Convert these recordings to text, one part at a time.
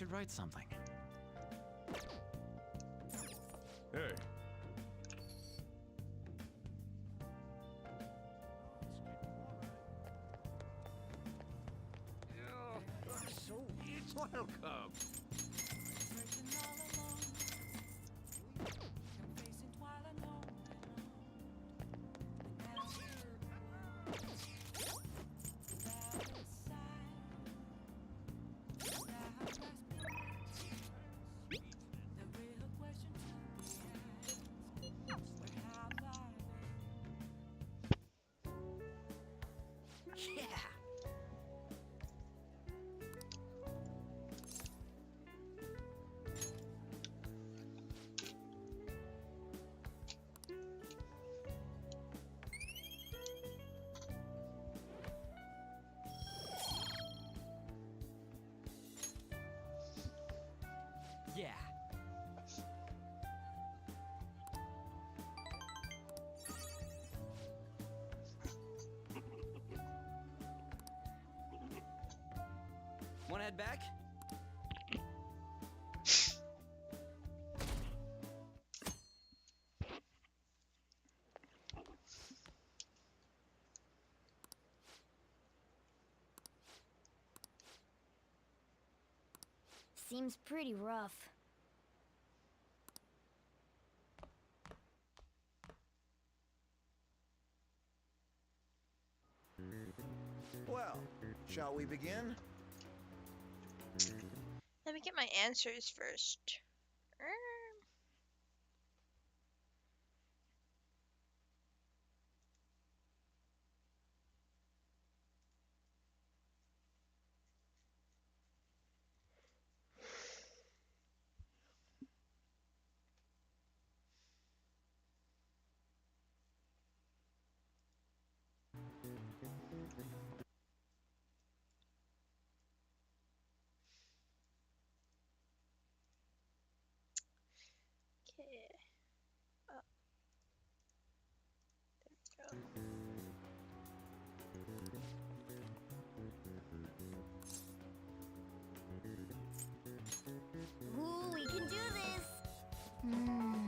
should write something. Hey. So welcome. Yeah. Yeah. Wanna head back? Seems pretty rough. Well, shall we begin? Let me get my answers first. Okay. There we go. Ooh, we can do this! Hmm.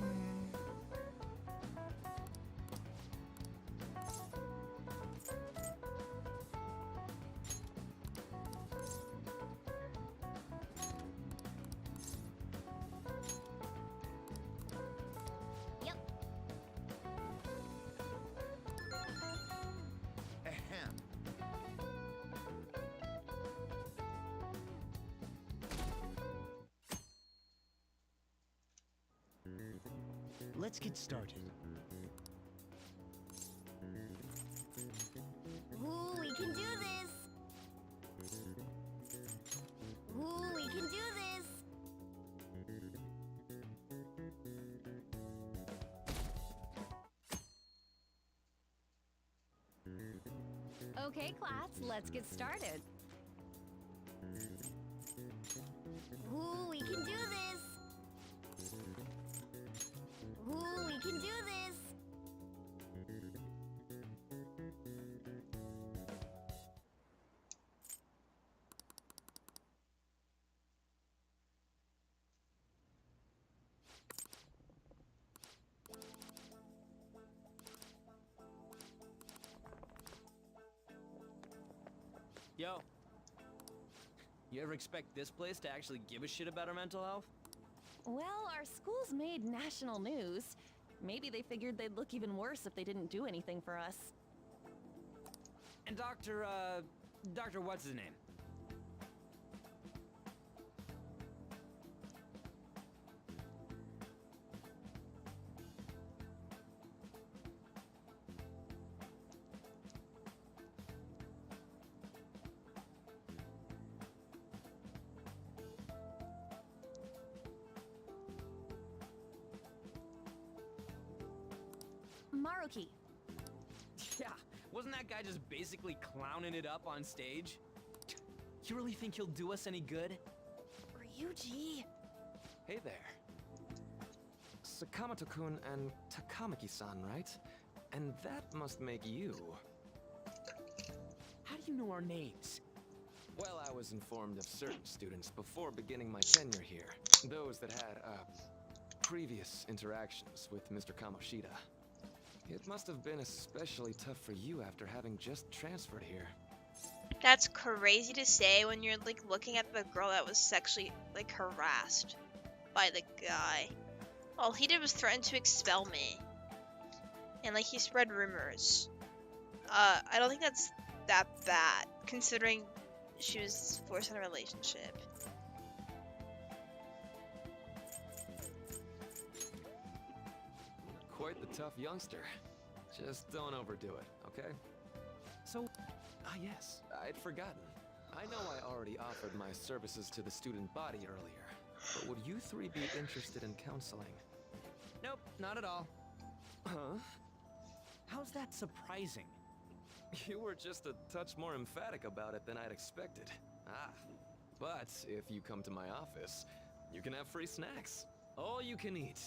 Yep. Ahem. Let's get started. Ooh, we can do this! Ooh, we can do this! Okay, class, let's get started. Ooh, we can do this! Ooh, we can do this! Yo. You ever expect this place to actually give a shit about our mental health? Well, our school's made national news. Maybe they figured they'd look even worse if they didn't do anything for us. And Dr. What's his name? Maruki. Yeah, wasn't that guy just basically clowning it up on stage? You really think he'll do us any good? Ryuji. Hey there. Sakamoto-kun and Takamaki-san, right? And that must make you. How do you know our names? Well, I was informed of certain students before beginning my tenure here. Those that had, previous interactions with Mr. Kamoshida. It must have been especially tough for you after having just transferred here. That's crazy to say when you're like looking at the girl that was sexually like harassed by the guy. All he did was threaten to expel me. And like he spread rumors. I don't think that's that bad considering she was forced in a relationship. Quite the tough youngster. Just don't overdo it, okay? So, yes, I'd forgotten. I know I already offered my services to the student body earlier, but would you three be interested in counseling? Nope, not at all. Huh? How's that surprising? You were just a touch more emphatic about it than I'd expected. But if you come to my office, you can have free snacks. All you can eat.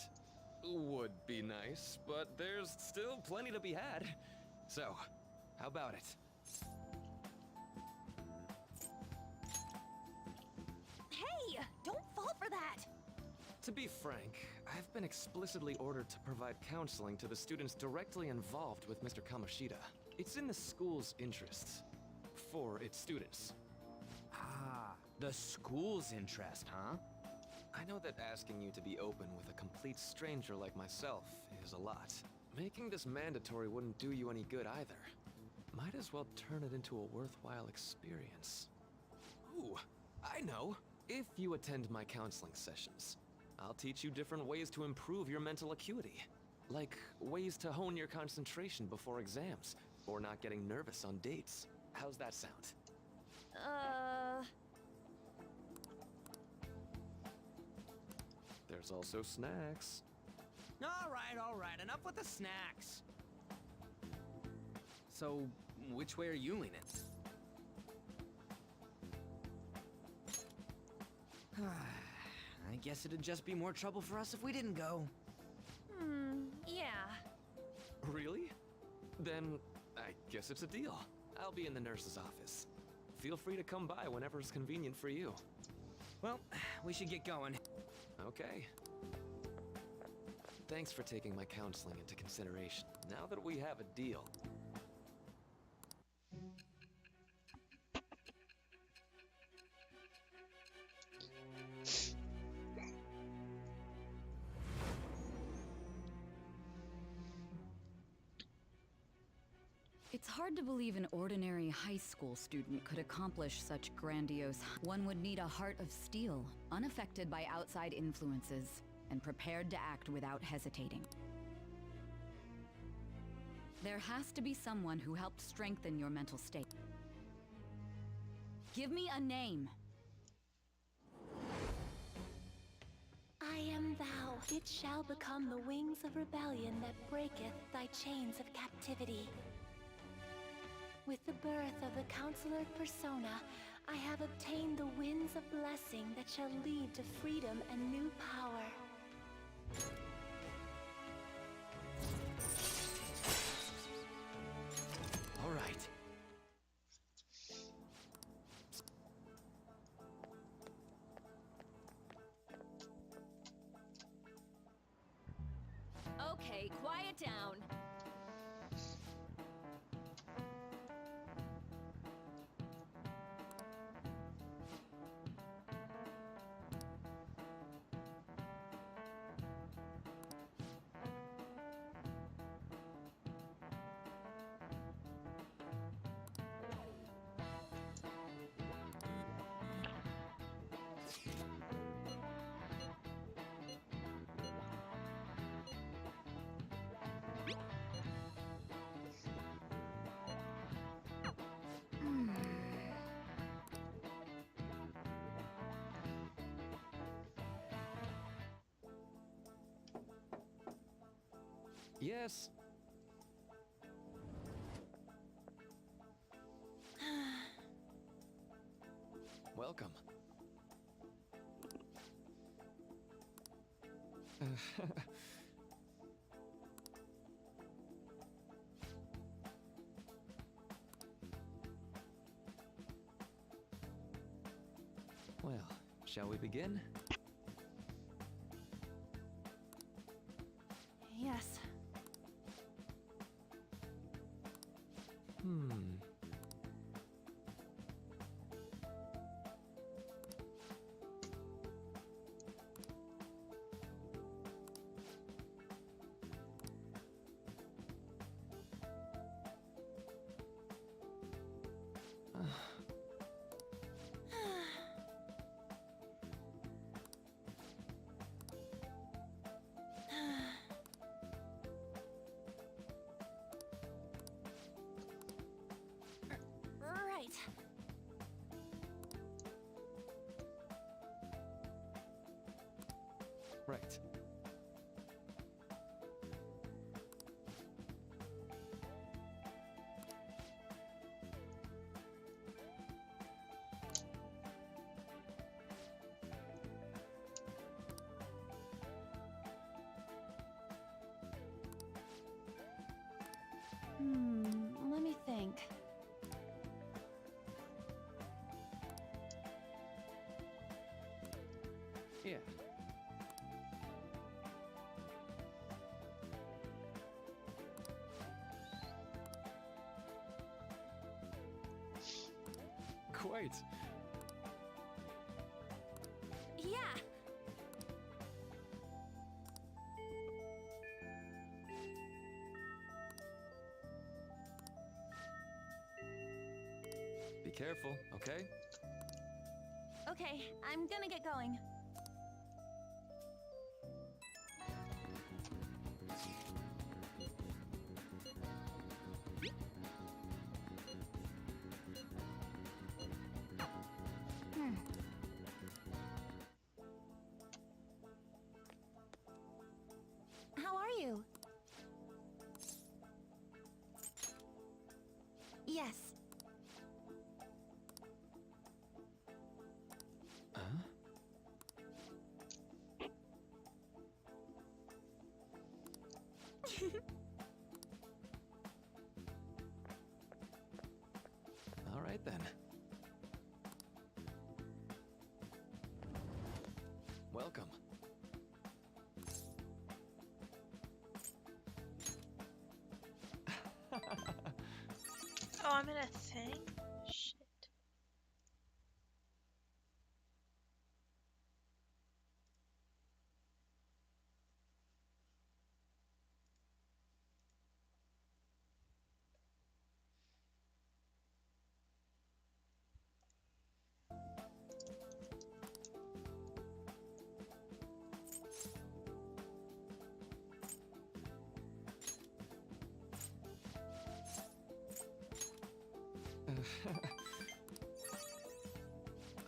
Would be nice, but there's still plenty to be had. So, how about it? Hey, don't fall for that. To be frank, I've been explicitly ordered to provide counseling to the students directly involved with Mr. Kamoshida. It's in the school's interests. For its students. Ah, the school's interest, huh? I know that asking you to be open with a complete stranger like myself is a lot. Making this mandatory wouldn't do you any good either. Might as well turn it into a worthwhile experience. Ooh, I know! If you attend my counseling sessions, I'll teach you different ways to improve your mental acuity. Like ways to hone your concentration before exams, or not getting nervous on dates. How's that sound? There's also snacks. All right, enough with the snacks. So, which way are you leaning? I guess it'd just be more trouble for us if we didn't go. Yeah. Really? Then, I guess it's a deal. I'll be in the nurse's office. Feel free to come by whenever it's convenient for you. Well, we should get going. Okay. Thanks for taking my counseling into consideration. Now that we have a deal... It's hard to believe an ordinary high school student could accomplish such grandiose... One would need a heart of steel, unaffected by outside influences, and prepared to act without hesitating. There has to be someone who helped strengthen your mental state. Give me a name. I am thou. It shall become the wings of rebellion that breaketh thy chains of captivity. With the birth of the Counselor Persona, I have obtained the winds of blessing that shall lead to freedom and new power. All right. Okay, quiet down. Yes? Welcome. Shall we begin? Yes. Right. Right. Let me think. Yeah. Quite. Yeah. Be careful, okay? Okay, I'm gonna get going. How are you? Yes. Huh? All right then. Welcome. Oh, I'm in a thing? Shit.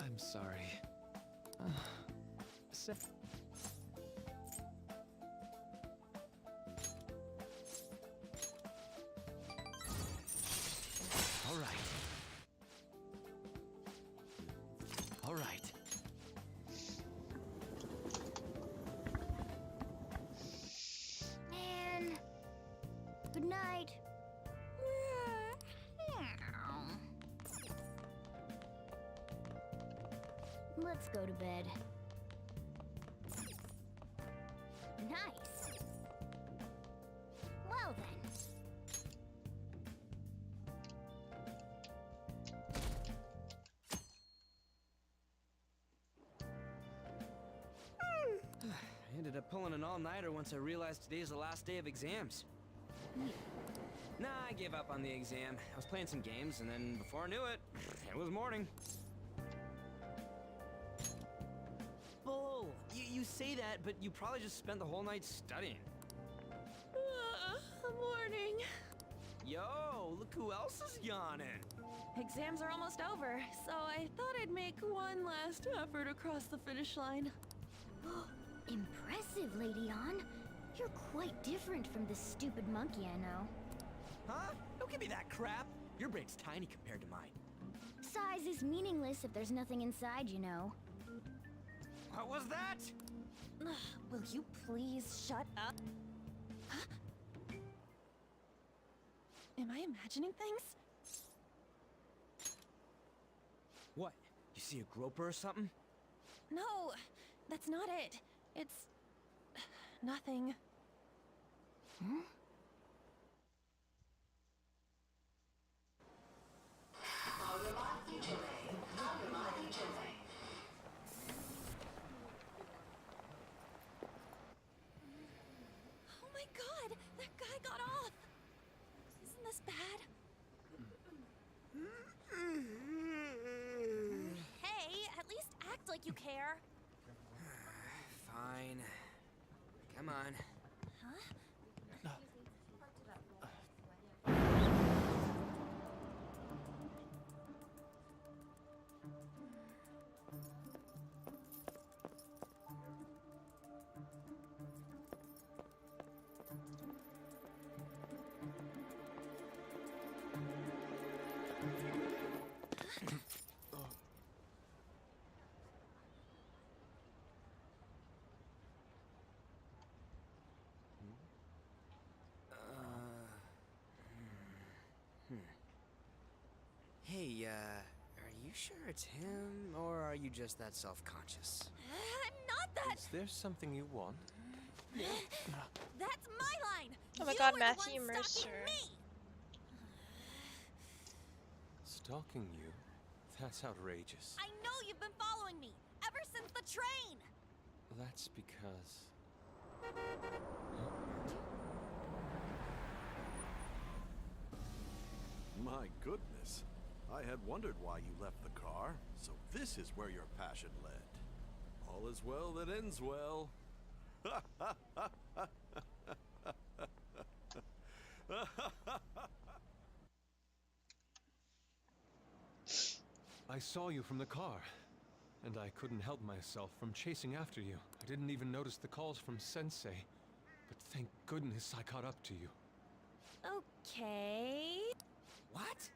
I'm sorry. Se- All right. All right. Man. Good night. Let's go to bed. Nice. Well then. I ended up pulling an all-nighter once I realized today's the last day of exams. Nah, I gave up on the exam. I was playing some games, and then before I knew it, it was morning. Bull! You say that, but you probably just spent the whole night studying. Morning. Yo, look who else is yawning. Exams are almost over, so I thought I'd make one last effort across the finish line. Impressive, Lady Ann. You're quite different from this stupid monkey I know. Huh? Don't give me that crap. Your brain's tiny compared to mine. Size is meaningless if there's nothing inside, you know. What was that? Will you please shut up? Huh? Am I imagining things? What? You see a groper or something? No, that's not it. It's... nothing. Oh my god! That guy got off! Isn't this bad? Hey, at least act like you care. Fine. Come on. Huh? Hey, are you sure it's him, or are you just that self-conscious? I'm not that. Is there something you want? That's my line. Oh my You god, were the Matthew one Mercer. stalking me. Stalking you? That's outrageous. I know you've been following me ever since the train. That's because... My goodness. I had wondered why you left the car, so this is where your passion led. All is well that ends well. I saw you from the car, and I couldn't help myself from chasing after you. I didn't even notice the calls from Sensei, but thank goodness I caught up to you. Okay. What?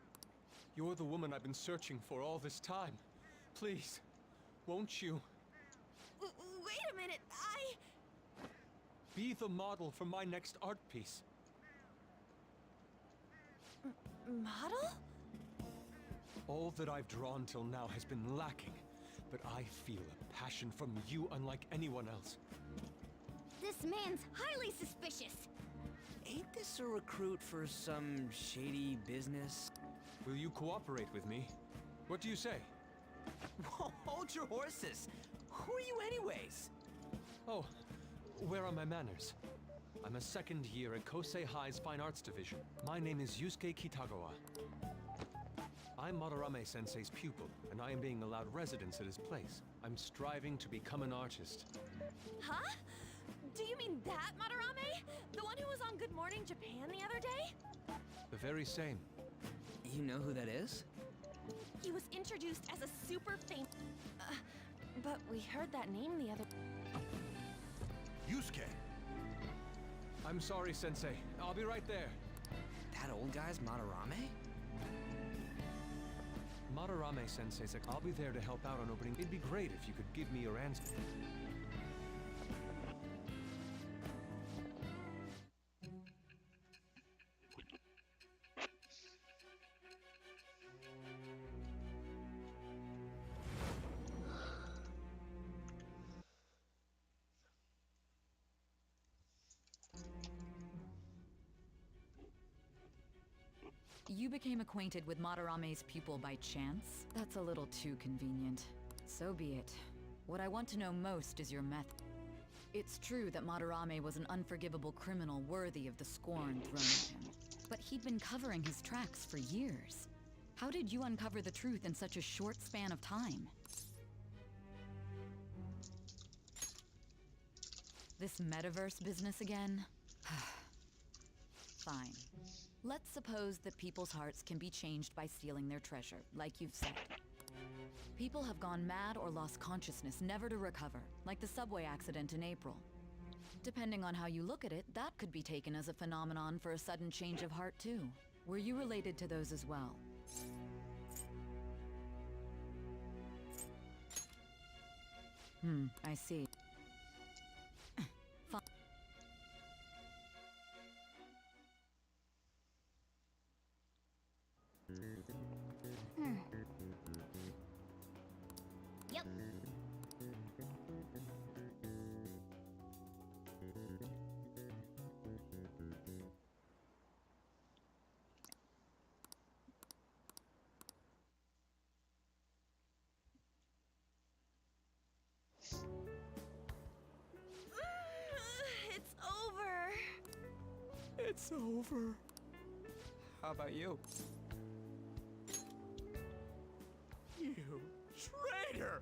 You're the woman I've been searching for all this time. Please, won't you Wait a minute. be the model for my next art piece? Model? All that I've drawn till now has been lacking, but I feel a passion from you unlike anyone else. This man's highly suspicious. Ain't this a recruit for some shady business? Will you cooperate with me? What do you say? Whoa, hold your horses! Who are you anyways? Oh, where are my manners? I'm a second year at Kosei High's Fine Arts Division. My name is Yusuke Kitagawa. I'm Madarame Sensei's pupil, and I am being allowed residence at his place. I'm striving to become an artist. Huh? Do you mean that Madarame? The one who was on Good Morning Japan the other day? The very same. You know who that is? He was introduced as a super famous... but we heard that name the other... Yusuke! I'm sorry, Sensei. I'll be right there. That old guy's Madarame? Madarame Sensei said I'll be there to help out on opening. It'd be great if you could give me your answer. You became acquainted with Madarame's pupil by chance? That's a little too convenient. So be it. What I want to know most is your method. It's true that Madarame was an unforgivable criminal worthy of the scorn thrown at him. But he'd been covering his tracks for years. How did you uncover the truth in such a short span of time? This metaverse business again? Fine. Let's suppose that people's hearts can be changed by stealing their treasure, like you've said. People have gone mad or lost consciousness, never to recover, like the subway accident in April. Depending on how you look at it, that could be taken as a phenomenon for a sudden change of heart too. Were you related to those as well? I see. Fine. Yep. It's over. How about you? You traitor!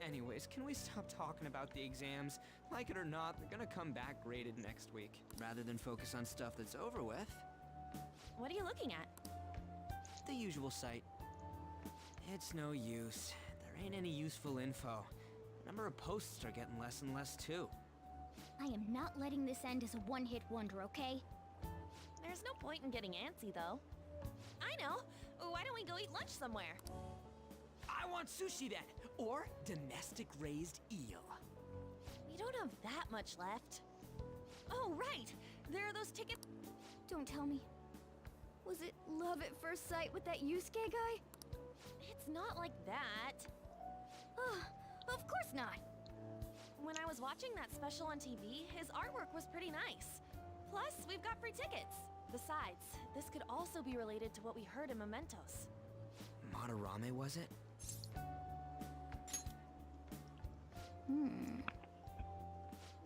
Anyways, can we stop talking about the exams? Like it or not, they're gonna come back graded next week. Rather than focus on stuff that's over with. What are you looking at? The usual site. It's no use. There ain't any useful info. The number of posts are getting less and less too. I am not letting this end as a one-hit wonder, okay? There's no point in getting antsy, though. I know! Why don't we go eat lunch somewhere? I want sushi then! Or domestic raised eel. We don't have that much left. Oh, right! There are those tickets. Don't tell me. Was it love at first sight with that Yusuke guy? It's not like that. Of course not. When I was watching that special on TV, his artwork was pretty nice. Plus, we've got free tickets. Besides, this could also be related to what we heard in Mementos. Madarame, was it?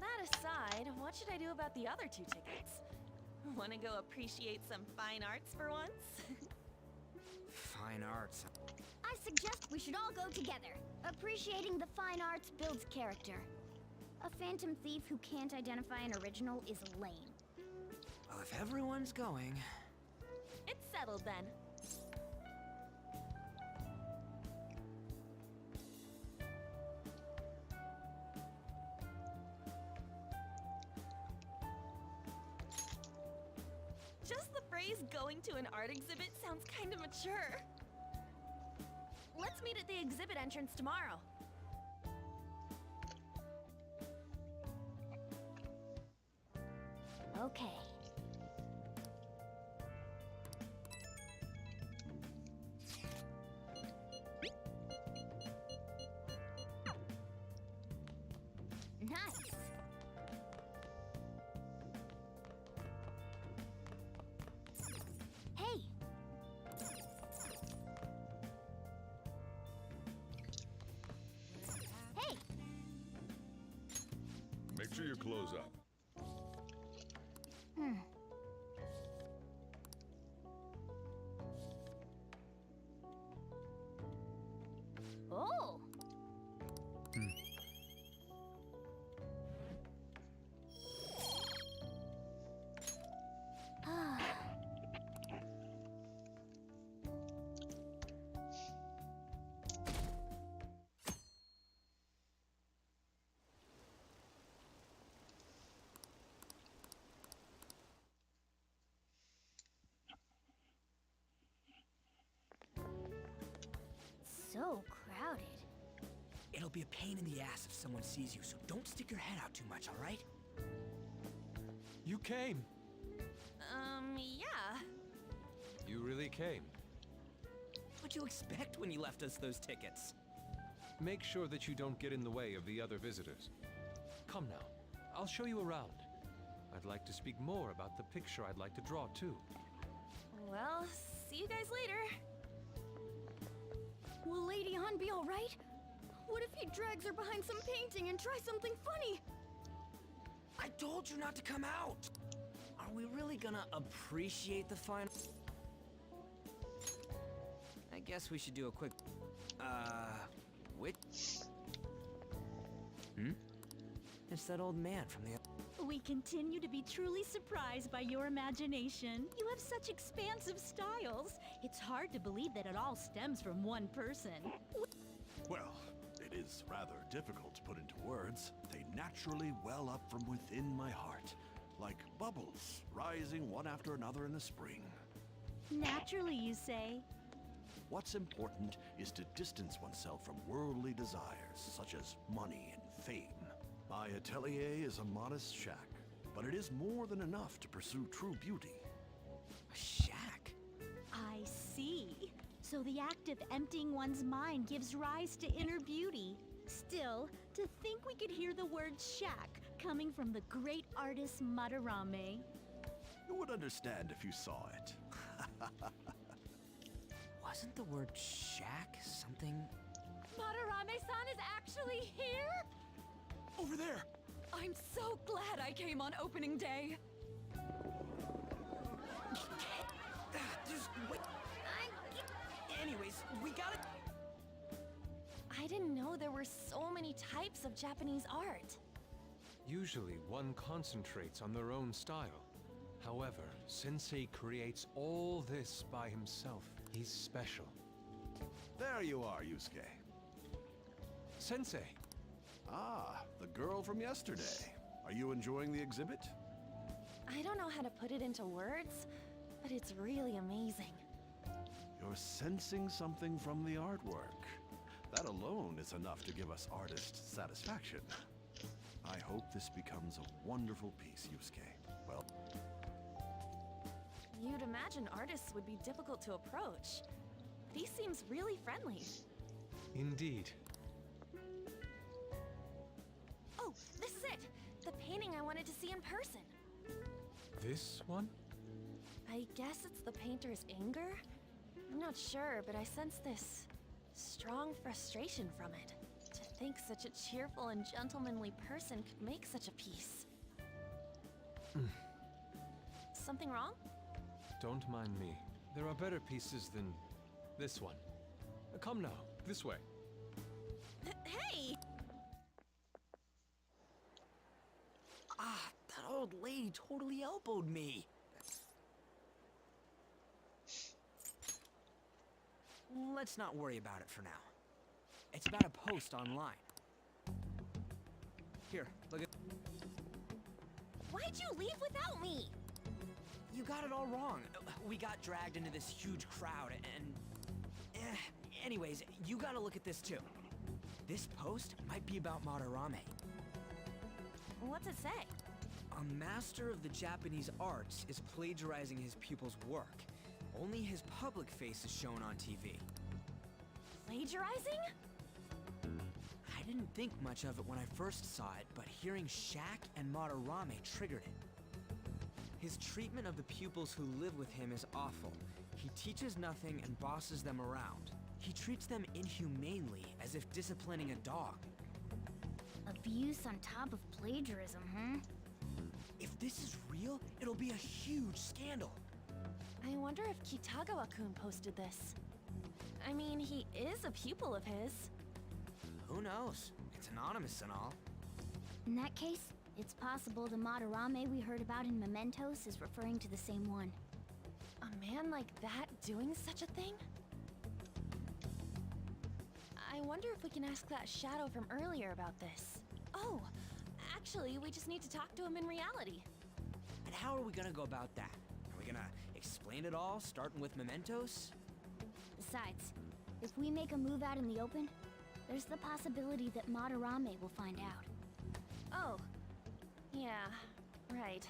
That aside, what should I do about the other 2 tickets? Wanna go appreciate some fine arts for once? Fine arts. I suggest we should all go together. Appreciating the fine arts builds character. A phantom thief who can't identify an original is lame. Well, if everyone's going... It's settled then. Just the phrase going to an art exhibit sounds kind of mature. Let's meet at the exhibit entrance tomorrow. Okay. Nice. Hey. Hey. Make sure your clothes up. Oh. So crowded. It'll be a pain in the ass if someone sees you, so don't stick your head out too much, all right? You came. Yeah. You really came. What'd you expect when you left us those tickets? Make sure that you don't get in the way of the other visitors. Come now. I'll show you around. I'd like to speak more about the picture I'd like to draw, too. Well, see you guys later. Will Lady Han be alright? What if he drags her behind some painting and tries something funny? I told you not to come out! Are we really gonna appreciate the fine... I guess we should do a quick... which... It's that old man from the... We continue to be truly surprised by your imagination. You have such expansive styles. It's hard to believe that it all stems from one person. Well, it is rather difficult to put into words. They naturally well up from within my heart, like bubbles rising one after another in the spring. Naturally, you say? What's important is to distance oneself from worldly desires, such as money and fame. My atelier is a modest shack, but it is more than enough to pursue true beauty. A shack? I see. So the act of emptying one's mind gives rise to inner beauty. Still, to think we could hear the word shack coming from the great artist Madarame. You would understand if you saw it. Wasn't the word shack something... Madarame-san is actually here? Over there! I'm so glad I came on opening day. just wait. Anyways, we gotta... I didn't know there were so many types of Japanese art. Usually, one concentrates on their own style. However, Sensei creates all this by himself. He's special. There you are, Yusuke. Sensei! Ah, the girl from yesterday. Are you enjoying the exhibit? I don't know how to put it into words, but it's really amazing. You're sensing something from the artwork. That alone is enough to give us artist satisfaction. I hope this becomes a wonderful piece, Yusuke. Well... You'd imagine artists would be difficult to approach, but he seems really friendly. Indeed. Oh, this is it! The painting I wanted to see in person. This one? I guess it's the painter's anger? I'm not sure, but I sense this strong frustration from it. To think such a cheerful and gentlemanly person could make such a piece. Something wrong? Don't mind me. There are better pieces than this one. Come now, this way. Hey! Ah, that old lady totally elbowed me. Let's not worry about it for now. It's about a post online. Here, look at... Why'd you leave without me? You got it all wrong. We got dragged into this huge crowd and... Anyways, you gotta look at this too. This post might be about Madarame. What's it say? A master of the Japanese arts is plagiarizing his pupil's work. Only his public face is shown on TV. Plagiarizing? I didn't think much of it when I first saw it, but hearing Shaq and Madarame triggered it. His treatment of the pupils who live with him is awful. He teaches nothing and bosses them around. He treats them inhumanely, as if disciplining a dog. Abuse on top of plagiarism, huh? If this is real, it'll be a huge scandal. I wonder if Kitagawa-kun posted this. I mean, he is a pupil of his. Who knows? It's anonymous and all. In that case, it's possible the Madarame we heard about in Mementos is referring to the same one. A man like that doing such a thing? I wonder if we can ask that shadow from earlier about this. Oh, actually, we just need to talk to him in reality. And how are we gonna go about that? Are we gonna explain it all, starting with Mementos? Besides, if we make a move out in the open, there's the possibility that Madarame will find out. Oh, yeah, right.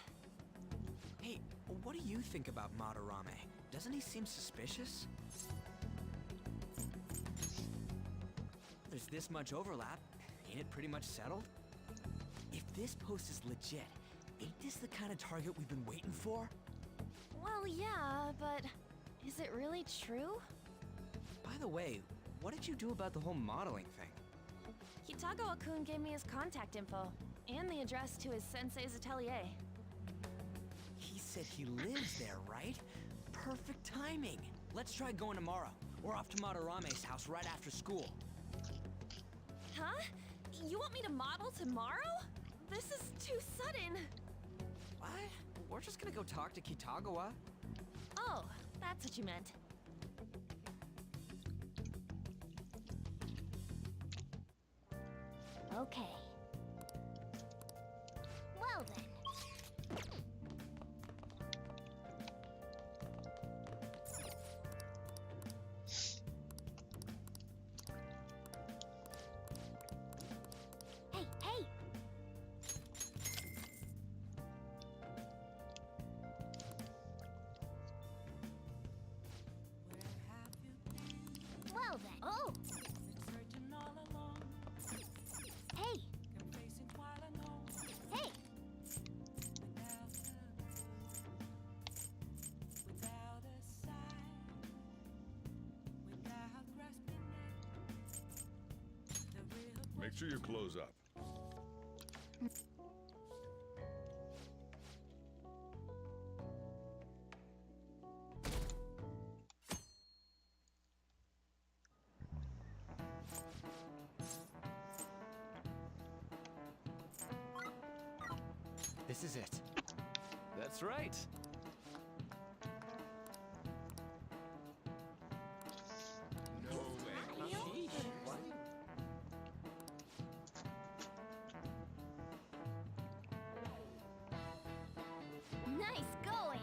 Hey, what do you think about Madarame? Doesn't he seem suspicious? There's this much overlap. Ain't it pretty much settled? If this post is legit, ain't this the kind of target we've been waiting for? Well, yeah, but is it really true? By the way, what did you do about the whole modeling thing? Kitagawa-kun gave me his contact info, and the address to his sensei's atelier. He said he lives there, right? Perfect timing. Let's try going tomorrow. We're off to Madarame's house right after school. Huh? You want me to model tomorrow? This is too sudden. What? We're just gonna go talk to Kitagawa. Oh, that's what you meant. Okay. Well then. Hey, hey! Well then. Oh! Hey! Hey! Make sure you close up. This is it. That's right. No way. Nice going!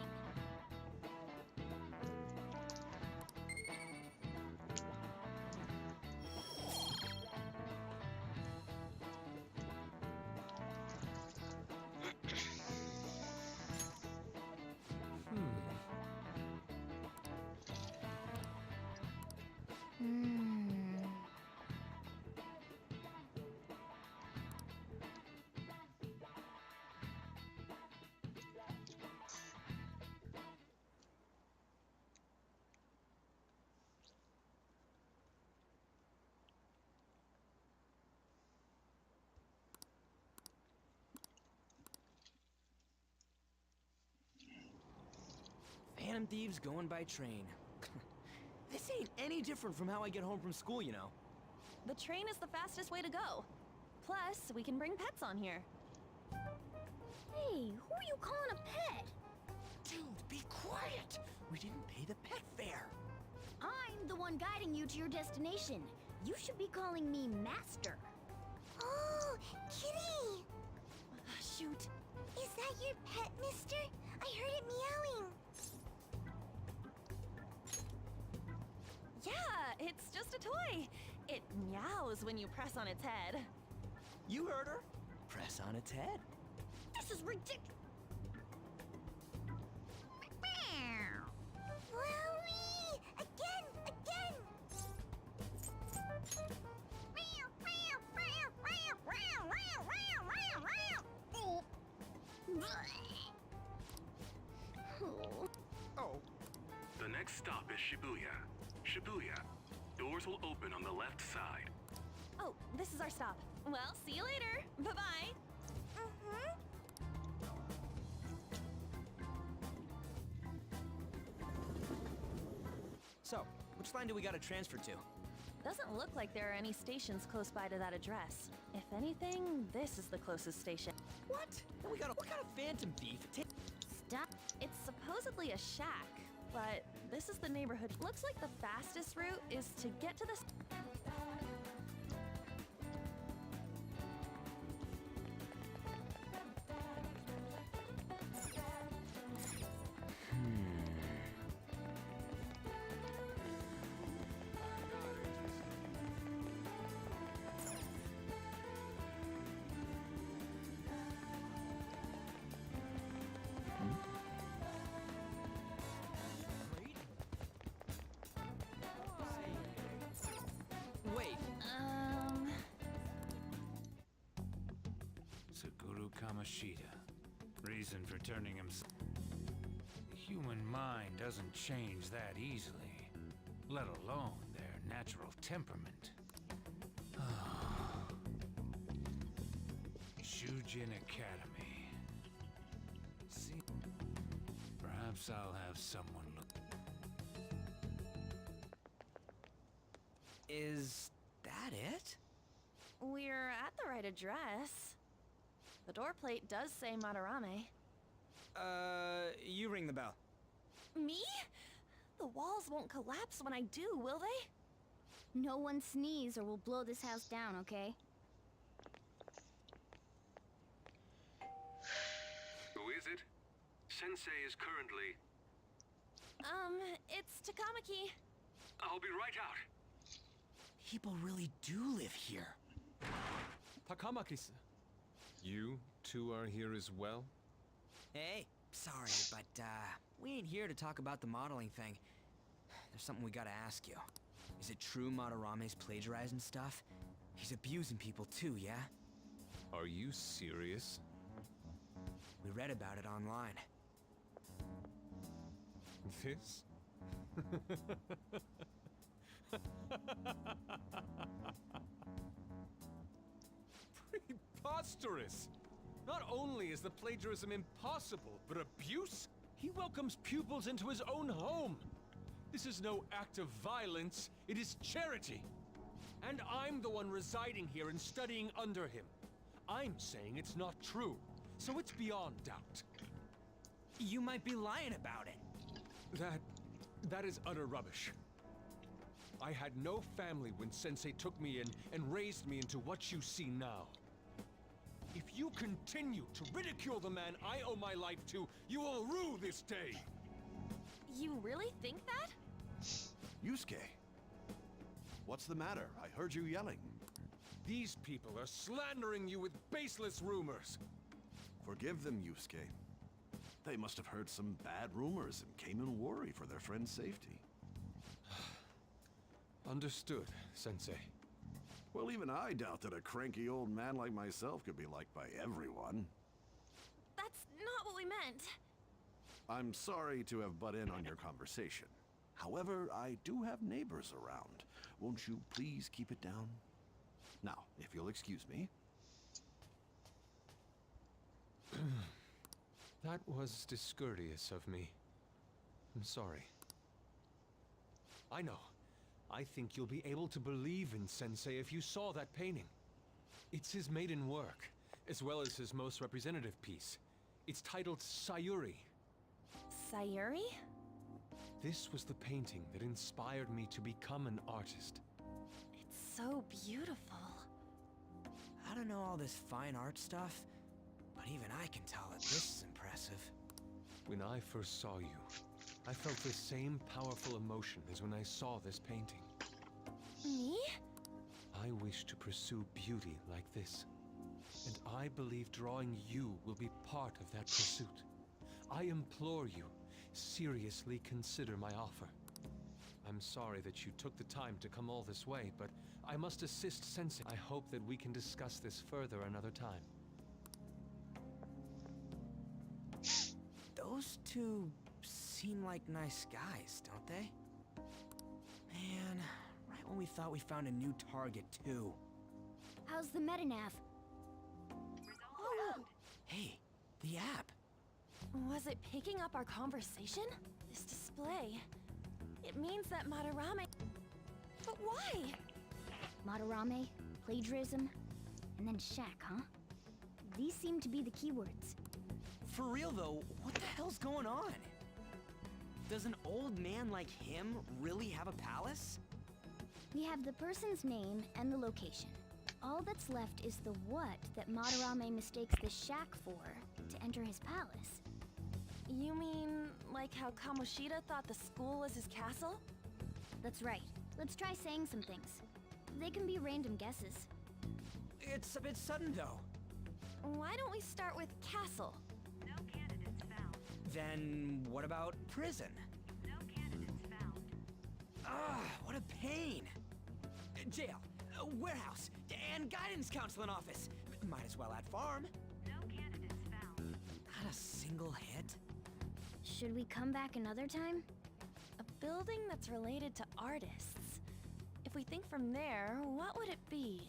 Phantom thieves going by train. This ain't any different from how I get home from school, you know. The train is the fastest way to go. Plus, we can bring pets on here. Hey, who are you calling a pet? Dude, be quiet! We didn't pay the pet fare. I'm the one guiding you to your destination. You should be calling me Master. Oh, Kitty! Shoot. Is that your pet, mister? I heard it meowing. Yeah, it's just a toy. It meows when you press on its head. You heard her. Press on its head. This is ridiculous. Wowie! Again! Oh. The next stop is Shibuya. Shibuya. Doors will open on the left side. Oh, this is our stop. Well, see you later. Bye-bye. So, which line do we gotta transfer to? Doesn't look like there are any stations close by to that address. If anything, this is the closest station. What? What kind of phantom thief? Stop. It's supposedly a shack, but this is the neighborhood. Looks like the fastest route is to get to this. Wait. Saguru Kamoshida. Reason for turning him. The human mind doesn't change that easily, let alone their natural temperament. Shujin Academy. See, perhaps I'll have someone look. Is that it? We're at the right address. The door plate does say Madarame. You ring the bell. Me? The walls won't collapse when I do, will they? No one sneeze or we'll blow this house down, okay? Who is it? Sensei is currently... It's Takamaki. I'll be right out. People really do live here. Takamaki-san. You two are here as well? Hey, sorry, but, we ain't here to talk about the modeling thing. There's something we gotta ask you. Is it true Madarame's plagiarizing stuff? He's abusing people too, yeah? Are you serious? We read about it online. This? Preposterous! Not only is the plagiarism impossible, but abuse? He welcomes pupils into his own home! This is no act of violence, it is charity! And I'm the one residing here and studying under him. I'm saying it's not true. so it's beyond doubt. You might be lying about it. That is utter rubbish. I had no family when Sensei took me in and raised me into what you see now. If you continue to ridicule the man I owe my life to, you will rue this day! You really think that? Yusuke, what's the matter? I heard you yelling. These people are slandering you with baseless rumors. Forgive them, Yusuke. They must have heard some bad rumors and came in worry for their friend's safety. Understood, Sensei. Well, even I doubt that a cranky old man like myself could be liked by everyone. That's not what we meant. I'm sorry to have butt in on your conversation. However, I do have neighbors around. Won't you please keep it down? Now, if you'll excuse me. That was discourteous of me. I'm sorry. I know. I think you'll be able to believe in Sensei if you saw that painting. It's his maiden work, as well as his most representative piece. It's titled Sayuri. Sayuri? This was the painting that inspired me to become an artist. It's so beautiful. I don't know all this fine art stuff, but even I can tell that this is impressive. When I first saw you, I felt the same powerful emotion as when I saw this painting. Me? I wish to pursue beauty like this. And I believe drawing you will be part of that pursuit. I implore you, seriously consider my offer. I'm sorry that you took the time to come all this way, but I must assist Sensei. I hope that we can discuss this further another time. Those two seem like nice guys, don't they? Man, right when we thought we found a new target, too. How's the metanav? Hey, the app. Was it picking up our conversation? This display. It means that Madarame... But why? Madarame, plagiarism, and then shack, huh? These seem to be the keywords. For real, though, what the hell's going on? Does an old man like him really have a palace? We have the person's name and the location. All that's left is the what that Madarame mistakes the shack for to enter his palace. You mean, like how Kamoshida thought the school was his castle? That's right. Let's try saying some things. They can be random guesses. It's a bit sudden, though. Why don't we start with castle? No candidates found. Then what about prison? No candidates found. Ah, what a pain! Jail, warehouse, and guidance counseling office. Might as well add farm. No candidates found. Not a single hit? Should we come back another time? A building that's related to artists. If we think from there, what would it be?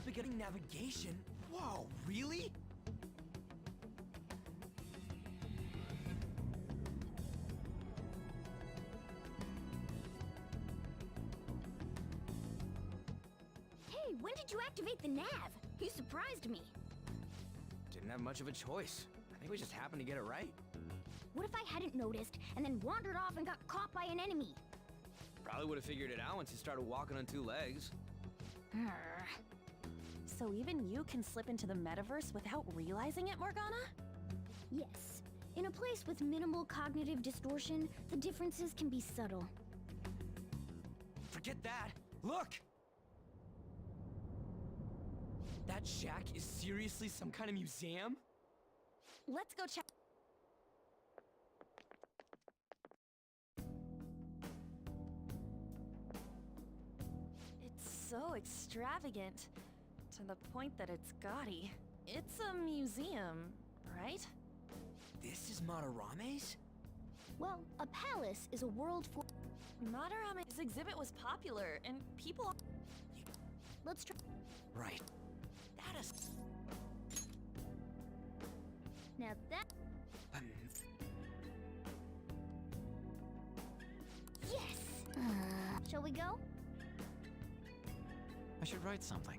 Beginning navigation? Whoa, really? Hey, when did you activate the nav? You surprised me. Didn't have much of a choice. I think we just happened to get it right. What if I hadn't noticed and then wandered off and got caught by an enemy? Probably would have figured it out once you started walking on two legs. So even you can slip into the metaverse without realizing it, Morgana? Yes. In a place with minimal cognitive distortion, the differences can be subtle. Forget that. Look! That shack is seriously some kind of museum? Let's go check. It's so extravagant, to the point that it's gaudy. It's a museum, right? This is Madarame's? Well, a palace is a world for... Madarame's exhibit was popular, and people... Let's try. Right. That is. Now that. Yes! Shall we go? I should write something.